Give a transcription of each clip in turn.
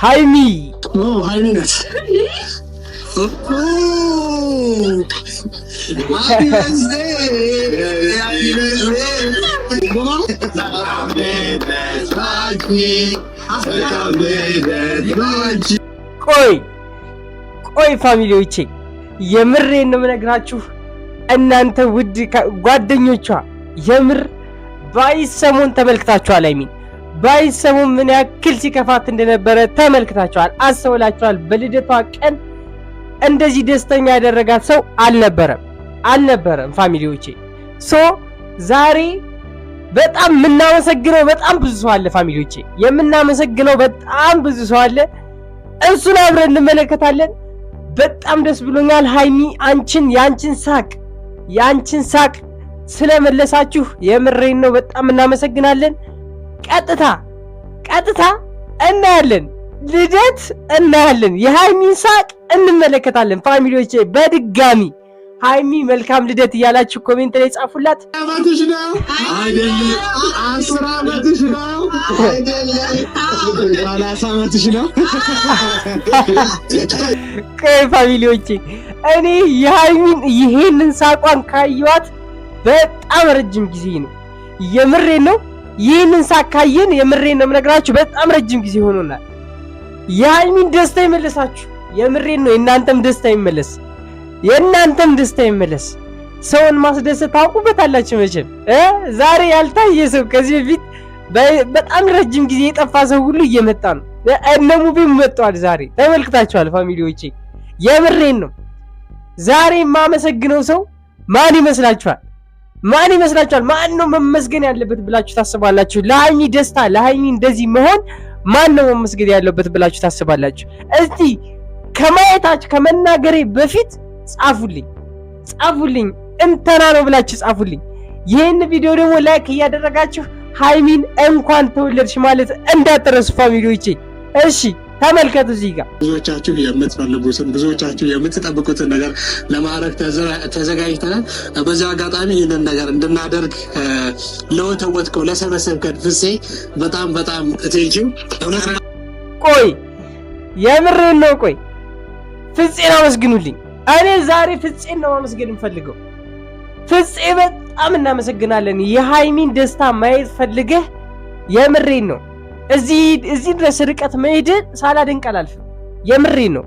ሃይሚ ሃይሚ ነች። ቆይ ፋሚሊዎቼ የምሬን ነው የምነግራችሁ። እናንተ ውድ ጓደኞቿ የምር ባይሰሙን ተመልክታችኋል። ሃይሚን ባይሰሙን ምን ያክል ሲከፋት እንደነበረ ተመልክታችኋል፣ አስተውላችኋል። በልደቷ ቀን እንደዚህ ደስተኛ ያደረጋት ሰው አልነበረም ፋሚሊዎቼ። ዛሬ በጣም የምናመሰግነው በጣም ብዙ ሰው አለ ፋሚሊዎቼ፣ የምናመሰግነው በጣም ብዙ ሰው አለ። እሱን አብረን እንመለከታለን። በጣም ደስ ብሎኛል። ሃይሚ ያንቺን ሳቅ ስለመለሳችሁ የምሬን ነው፣ በጣም እናመሰግናለን። ቀጥታ እናያለን፣ ልደት እናያለን፣ የሃይሚን ሳቅ እንመለከታለን ፋሚሊዎቼ። በድጋሚ ሃይሚ መልካም ልደት እያላችሁ ኮሜንት ላይ ጻፉላት። አመትሽ ነው አይደለም? 10 አመትሽ ነው አይደለም? 30 አመትሽ ነው። ፋሚሊዎቼ እኔ የሃይሚን ይሄንን ሳቋን ካየኋት በጣም ረጅም ጊዜ ነው። የምሬን ነው። ይሄንን ሳቅ ካየን የምሬን ነው የምነግራችሁ በጣም ረጅም ጊዜ ሆኖናል። የሃይሚን ደስታ ይመለሳችሁ። የምሬን ነው። የእናንተም ደስታ ይመለስ። ሰውን ማስደሰት ታውቁበታላችሁ መቼም። ዛሬ ያልታየ ሰው ከዚህ በፊት በጣም ረጅም ጊዜ የጠፋ ሰው ሁሉ እየመጣ ነው። እነ ሙቤም መጥቷል ዛሬ ተመልክታችኋል ፋሚሊዎቼ። የምሬን ነው። ዛሬ የማመሰግነው ሰው ማን ይመስላችኋል? ማን ነው መመስገን ያለበት ብላችሁ ታስባላችሁ? ለሃይሚ ደስታ፣ ለሃይሚ እንደዚህ መሆን ማን ነው መመስገን ያለበት ብላችሁ ታስባላችሁ? እስቲ ከማየታችሁ ከመናገሬ በፊት ጻፉልኝ እንተና ነው ብላችሁ ጻፉልኝ። ይህን ቪዲዮ ደግሞ ላይክ እያደረጋችሁ ሃይሚን እንኳን ተወለድሽ ማለት እንዳትረሱ ፋሚሊዎቼ። እሺ ተመልከቱ። እዚህ ጋር ብዙዎቻችሁ የምትፈልጉትን ብዙዎቻችሁ የምትጠብቁትን ነገር ለማድረግ ተዘጋጅተናል። በዚህ አጋጣሚ ይህንን ነገር እንድናደርግ ለወተወትከው ለሰበሰብከን ፍፄ በጣም ቴንኪው። ቆይ የምሬን ነው። ቆይ ፍፄን አመስግኑልኝ። እኔ ዛሬ ፍፄን ነው ማመስገን የምፈልገው። ፍፄ በጣም እናመሰግናለን። የሃይሚን ደስታ ማየት ፈልገህ የምሬን ነው እዚህ ድረስ ርቀት መሄድን ሳላደንቅ አላልፍም። የምሬን ነው።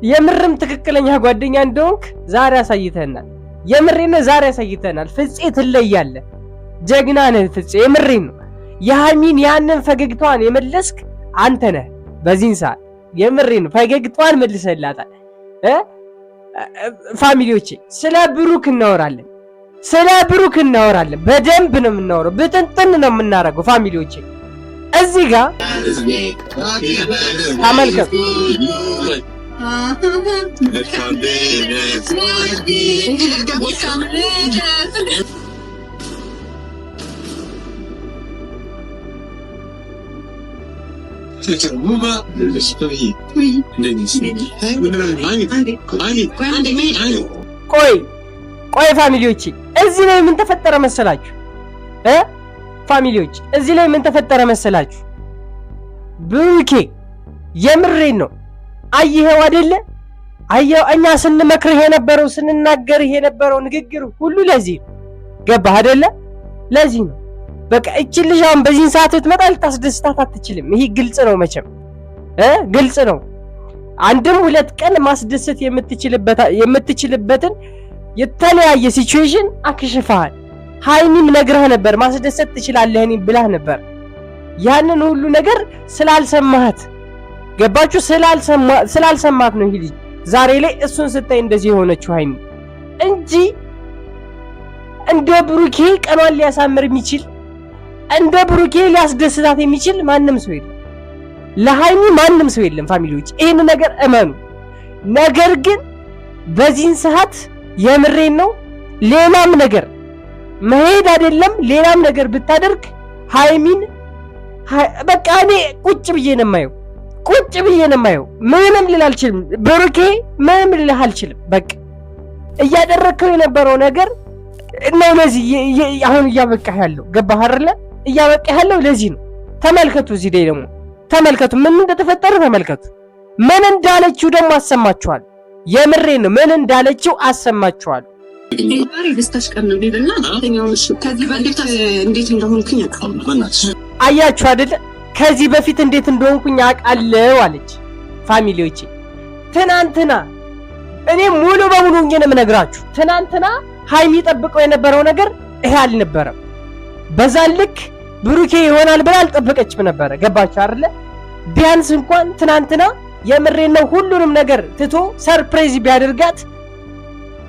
የምርም ትክክለኛ ጓደኛ እንደሆንክ ዛሬ አሳይተናል። የምሬን ነው። ዛሬ አሳይተናል። ፍፄ ትለያለህ፣ ጀግና ነህ ፍፄ። የምሬን ነው። የሃይሚን ያንን ፈገግታዋን የመለስክ አንተ ነህ በዚህን ሰዓት። የምሬን ነው። ፈገግታዋን መልሰላታል። ፋሚሊዎቼ ስለ ብሩክ እናወራለን። በደንብ ነው የምናወራው፣ ብጥንጥን ነው የምናደርገው ፋሚሊዎቼ። እዚህ ጋር ተመልከቱ። ቆይ ፋሚሊዎቼ እዚህ ላይ ምን ተፈጠረ መሰላችሁ? ፋሚሊዎች እዚህ ላይ ምን ተፈጠረ መሰላችሁ? ብሩኬ የምሬን ነው። አየኸው አይደለ? እኛ ስንመክርህ የነበረው ስንናገርህ የነበረው ንግግር ሁሉ ለዚህ ነው። ገባህ አይደለ? ለዚህ ነው። በቃ እቺ ልጅ አሁን በዚህን ሰዓት ብትመጣ ልታስደስታት አትችልም። ይሄ ግልጽ ነው መቼም ግልጽ ነው። አንድም ሁለት ቀን ማስደሰት የምትችልበትን የተለያየ ሲቹዌሽን አክሽፈሃል። ሃይሚም ነግረህ ነበር ማስደሰት ትችላለህ እኔ ብላህ ነበር። ያንን ሁሉ ነገር ስላልሰማሃት ገባችሁ? ስላልሰማት ነው ይሄ ልጅ ዛሬ ላይ እሱን ስታይ እንደዚህ የሆነችው ሃይሚ እንጂ እንደ ብሩኬ ቀኗን ሊያሳምር የሚችል እንደ ብሩኬ ሊያስደስታት የሚችል ማንም ሰው የለም። ለሃይሚ ማንም ሰው የለም ፋሚሊዎች፣ ይሄን ነገር እመኑ። ነገር ግን በዚህን ሰዓት የምሬን ነው ሌላም ነገር መሄድ አይደለም ሌላም ነገር ብታደርግ ሃይሚን በቃ እኔ ቁጭ ብዬ ነው የማየው። ምንም ልል አልችልም። ብሩኬ ምንም ልልህ አልችልም። በቃ እያደረግከው የነበረው ነገር ነው ለዚህ አሁን እያበቃህ ያለው ገባህ አይደለ? እያበቃህ ያለው ለዚህ ነው። ተመልከቱ። እዚህ ላይ ደግሞ ተመልከቱ፣ ምን እንደተፈጠረ ተመልከቱ። ምን እንዳለችው ደግሞ አሰማችኋል። የምሬን ነው። ምን እንዳለችው አሰማችኋል። አያችሁ አይደል? ከዚህ በፊት እንዴት እንደሆንኩኝ አውቃለሁ አለች። ፋሚሊዎቼ ትናንትና እኔ ሙሉ በሙሉ ነው የምነግራችሁ። ትናንትና ሃይሚ ጠብቀው የነበረው ነገር ይሄ አልነበረም። በዛን ልክ ብሩኬ ይሆናል ብላ አልጠበቀችም ነበረ። ገባችሁ አይደለ? ቢያንስ እንኳን ትናንትና የምሬን ነው ሁሉንም ነገር ትቶ ሰርፕራይዝ ቢያደርጋት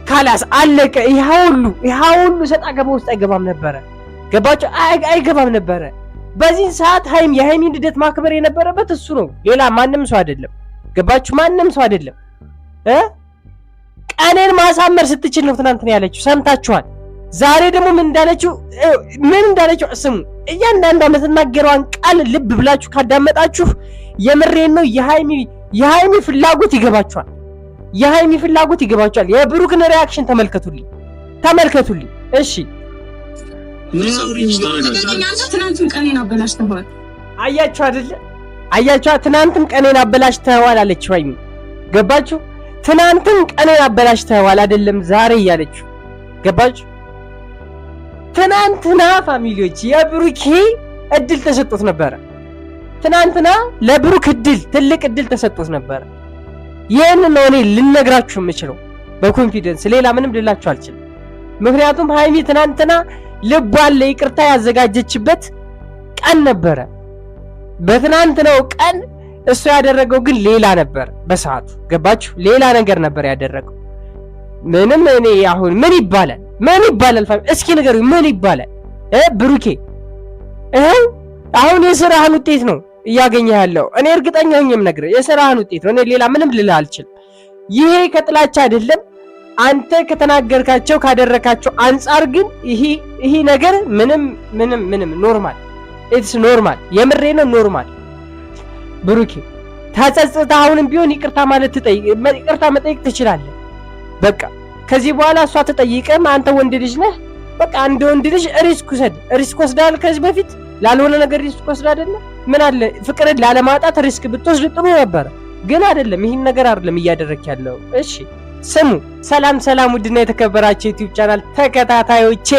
ካላስ አለቀ። ይሄ ሁሉ ሰጣ ገባ ውስጥ አይገባም ነበረ። ገባችሁ? አይገባም ነበረ። በዚህ ሰዓት የሃይሚን ልደት ማክበር የነበረበት እሱ ነው፣ ሌላ ማንም ሰው አይደለም። ገባችሁ? ማንም ሰው አይደለም። ቀኔን ማሳመር ስትችል ነው ትናንትና ያለችው፣ ሰምታችኋል። ዛሬ ደግሞ ምን እንዳለችው ስሙ። እያንዳንዷ የምትናገረዋን ቃል ልብ ብላችሁ ካዳመጣችሁ የምሬን ነው የሃይሚ ፍላጎት ይገባችኋል። የሃይሚ ፍላጎት ይገባችኋል። የብሩክን ሪአክሽን ተመልከቱልኝ። እሺ አያችሁ አይደለ? ትናንትም ቀኔን አበላሽተዋል አለች ሃይሚ። ገባችሁ? ትናንትም ቀኔን አበላሽተዋል አይደለም ዛሬ እያለችው። ገባችሁ? ትናንትና ፋሚሊዎች የብሩኬ እድል ተሰጥቶት ነበረ። ትናንትና ለብሩክ ትልቅ እድል ተሰጥቶት ነበረ። ይሄንን ነው እኔ ልነግራችሁ የምችለው በኮንፊደንስ፣ ሌላ ምንም ልላችሁ አልችልም። ምክንያቱም ሃይሚ ትናንትና ልቧን ለይቅርታ ያዘጋጀችበት ቀን ነበረ። በትናንትናው ቀን እሱ ያደረገው ግን ሌላ ነበር በሰዓቱ። ገባችሁ? ሌላ ነገር ነበር ያደረገው። ምንም እኔ አሁን ምን ይባላል እስኪ ንገሩኝ፣ ምን ይባላል? ብሩኬ አሁን የሥራህን ውጤት ነው እያገኘ ያለው። እኔ እርግጠኛ ሆኜ የምነግርህ የሥራህን ውጤት ነው። እኔ ሌላ ምንም ልልህ አልችልም። ይሄ ከጥላቻ አይደለም። አንተ ከተናገርካቸው ካደረካቸው አንጻር ግን ይሄ ነገር ምንም ኖርማል፣ ኢትስ ኖርማል። የምሬ ነው ኖርማል። ብሩኬ ተጸጽተህ አሁንም ቢሆን ይቅርታ መጠየቅ ትችላለህ። በቃ ከዚህ በኋላ እሷ ተጠይቀም አንተ ወንድ ልጅ ነህ። በቃ አንድ ወንድ ልጅ ሪስክ ወስዳል። ከዚህ በፊት ላልሆነ ነገር ሪስክ ወስዳ አይደለ? ምን አለ ፍቅርን ላለማጣት ሪስክ ብትወስድ ጥሩ ነበር፣ ግን አይደለም። ይሄን ነገር አይደለም እያደረክ ያለው። እሺ ስሙ። ሰላም ውድና የተከበራችሁ ዩቲዩብ ቻናል ተከታታዮቼ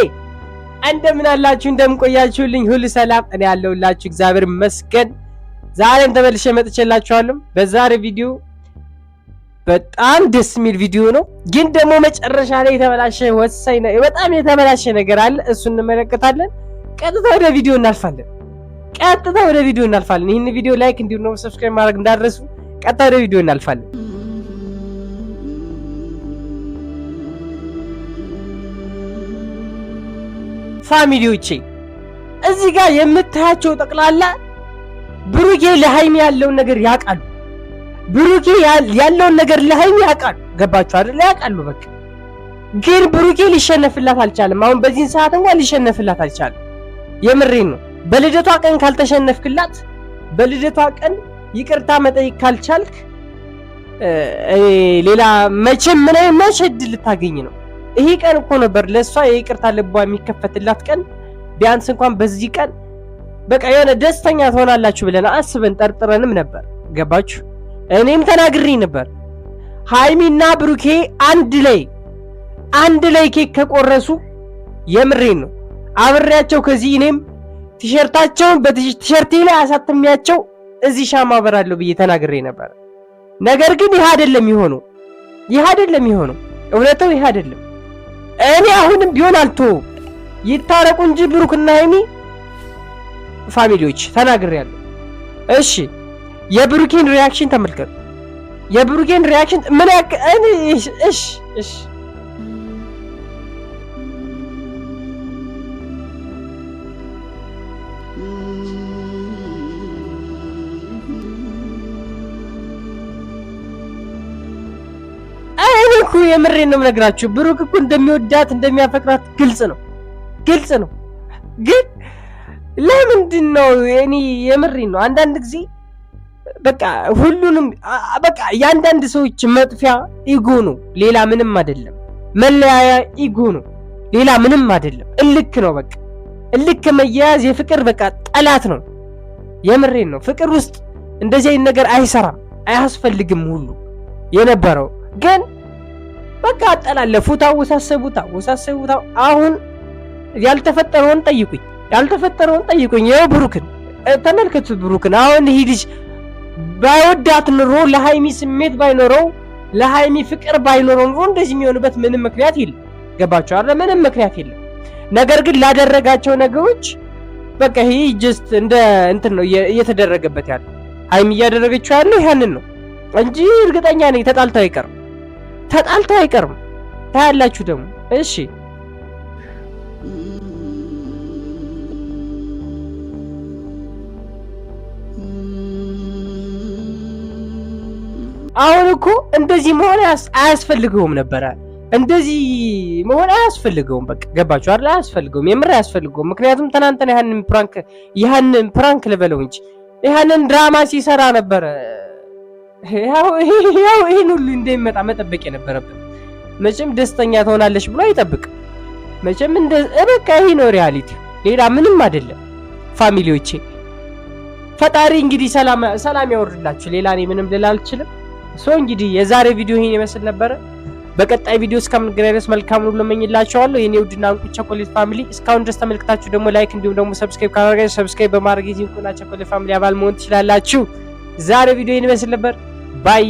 እንደምን አላችሁ? እንደምን ቆያችሁልኝ? ሁሉ ሰላም? እኔ ያለሁላችሁ እግዚአብሔር ይመስገን። ዛሬም ተመልሼ መጥቼላችኋለሁ። በዛሬ ቪዲዮ በጣም ደስ የሚል ቪዲዮ ነው፣ ግን ደግሞ መጨረሻ ላይ በጣም የተበላሸ ነገር አለ። እሱን እንመለከታለን። ቀጥታ ወደ ቪዲዮ እናልፋለን። ይህን ቪዲዮ ላይክ እንዲሁም ነው ሰብስክራይብ ማድረግ እንዳትረሱ። ቀጥታ ወደ ቪዲዮ እናልፋለን። ፋሚሊዎቼ እዚህ ጋር የምታያቸው ጠቅላላ ብሩኬ ለሃይሚ ያለውን ነገር ያውቃሉ። ብሩኬ ያለውን ነገር ለሃይሚ ያውቃሉ። ገባችሁ አይደል? ያውቃሉ። በቃ ግን ብሩኬ ሊሸነፍላት አልቻለም። አሁን በዚህን ሰዓት እንኳን ሊሸነፍላት አልቻለም። የምሬን ነው። በልደቷ ቀን ካልተሸነፍክላት፣ በልደቷ ቀን ይቅርታ መጠየቅ ካልቻልክ ሌላ መቼ እድል ልታገኝ ነው? ይሄ ቀን እኮ ነበር ለሷ የይቅርታ ልቧ የሚከፈትላት ቀን። ቢያንስ እንኳን በዚህ ቀን በቃ የሆነ ደስተኛ ትሆናላችሁ ብለን አስበን ጠርጥረንም ነበር። ገባችሁ? እኔም ተናግሬ ነበር። ሃይሚና ብሩኬ አንድ ላይ ኬክ ከቆረሱ የምሬን ነው አብሬያቸው ከዚህ እኔም ቲሸርታቸውን በቲሸርቴ ላይ አሳተሚያቸው እዚህ ሻማ አበራለሁ ብዬ ተናግሬ ነበር። ነገር ግን ይሄ አይደለም የሆነው። እውነታው ይሄ አይደለም። እኔ አሁንም ቢሆን አልተውም፣ ይታረቁ እንጂ ብሩክና ሃይሚ ፋሚሊዎች ተናግሬያለሁ። እሺ የብሩኬን ሪአክሽን ተመልከቱ። የብሩኬን ሪአክሽን ምን ያክል እሺ እኮ የምሬን ነው የምነግራችሁ። ብሩክ እኮ እንደሚወዳት እንደሚያፈቅራት ግልጽ ነው። ግን ለምንድን ነው እኔ የምሬን ነው አንዳንድ ጊዜ በቃ ሁሉንም በቃ የአንዳንድ ሰዎች መጥፊያ ኢጎ ነው፣ ሌላ ምንም አይደለም። መለያያ ኢጎ ነው፣ ሌላ ምንም አይደለም። እልክ ነው። በቃ እልክ መያያዝ የፍቅር በቃ ጠላት ነው። የምሬን ነው። ፍቅር ውስጥ እንደዚህ አይነት ነገር አይሰራም አያስፈልግም ሁሉ የነበረው ግን በቃ አጠላለፉት፣ አወሳሰቡት። አሁን ያልተፈጠረውን ጠይቁኝ። ይኸው ብሩክን ተመልከቱት። ብሩክን አሁን ይሄ ልጅ ባይወዳት ኑሮ ለሃይሚ ስሜት ባይኖረው ለሃይሚ ፍቅር ባይኖረው ኑሮ እንደዚህ የሚሆንበት ምንም ምክንያት የለም። ገባችሁ አይደል? ምንም ምክንያት የለም። ነገር ግን ላደረጋቸው ነገሮች በቃ ይሄ ጀስት እንደ እንትን ነው እየተደረገበት ያለው። ሃይሚ እያደረገችው ያለው ያንን ነው እንጂ እርግጠኛ ነኝ ተጣልተው አይቀርም። ታያላችሁ ደግሞ እሺ። አሁን እኮ እንደዚህ መሆን አያስፈልገውም ነበረ። እንደዚህ መሆን አያስፈልገውም። በቃ ገባችሁ አይደል? አያስፈልገውም፣ የምር አያስፈልገውም። ምክንያቱም ትናንትና ያንን ፕራንክ ልበለው እንጂ ያንን ድራማ ሲሰራ ነበረ። ያው ይሄን ሁሉ እንደሚመጣ መጠበቅ የነበረበት። መቼም ደስተኛ ትሆናለች ብሎ አይጠብቅም። መቼም በቃ ይሄ ነው ሪያሊቲ፣ ሌላ ምንም አይደለም። ፋሚሊዎቼ ፈጣሪ እንግዲህ ሰላም ያወርድላችሁ። ሌላ እኔ ምንም ልል አልችልም። እንግዲህ የዛሬ ቪዲዮ ይሄን ይመስል ነበር። በቀጣይ ቪዲዮ እስከምንገናኝ ድረስ መልካም ሁሉ እመኝላችኋለሁ። የኔ ውድና እንቁ ቸኮሌት ፋሚሊ እስካሁን ድረስ ተመልክታችሁ ደግሞ ላይክ እንዲሁም ደግሞ ሰብስክራይብ ካደረጋችሁ ሰብስክራይብ በማድረግ የዚህ እንቁና ቸኮሌት ፋሚሊ አባል መሆን ትችላላችሁ። ዛሬ ቪዲዮ ይሄን ይመስል ነበር። ባይ